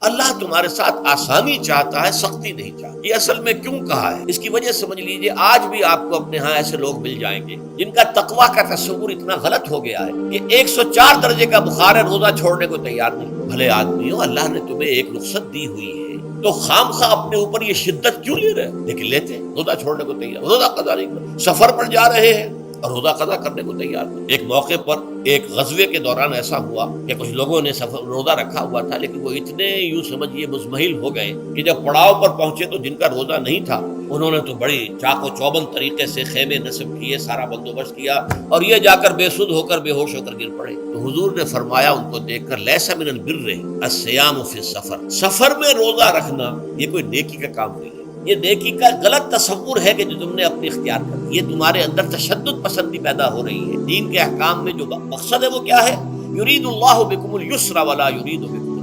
अल्लाह तुम्हारे साथ आसानी चाहता है, सख्ती नहीं चाहता। ये असल में क्यों कहा है, इसकी वजह समझ लीजिए। आज भी आपको अपने यहाँ ऐसे लोग मिल जाएंगे जिनका तकवा का तस्वुर इतना गलत हो गया है कि 104 दर्जे का बुखार है, रोजा छोड़ने को तैयार नहीं। भले आदमी हो, अल्लाह ने तुम्हें एक रुख्सत दी हुई है, तो खामखा अपने ऊपर ये शिद्दत क्यों ले रहे हैं? लेकिन लेते, रोजा छोड़ने को तैयार, रोजा कदा नहीं कर, सफर पर जा रहे हैं और रोजा कदा करने को तैयार नहीं। एक मौके पर एक गज़वे के दौरान ऐसा हुआ कि कुछ लोगों ने रोजा रखा हुआ था, लेकिन वो इतने यूं समझिए मुज़महिल हो गए कि जब पड़ाव पर पहुंचे तो जिनका रोजा नहीं था उन्होंने तो बड़ी चाको चौबंद तरीके से खेमे नस्ब किए, सारा बंदोबस्त किया और ये जाकर बेसुध होकर बेहोश होकर गिर पड़े। तो हुजूर ने फरमाया उनको देखकर, लैसा मिनल बिर्रि अस्सियामु फी सफर, सफर में रोजा रखना ये कोई नेकी का काम नहीं है। ये नेकी का गलत तस्वुर है कि जो तुमने अपने इख्तियार कर, ये तुम्हारे अंदर तशद्दुद पसंदी पैदा हो रही है। दीन के अहकाम में जो मकसद है वो क्या है? युरीदुल्लाहु बिकुमुल युस्रा वला युरीदु बिकुम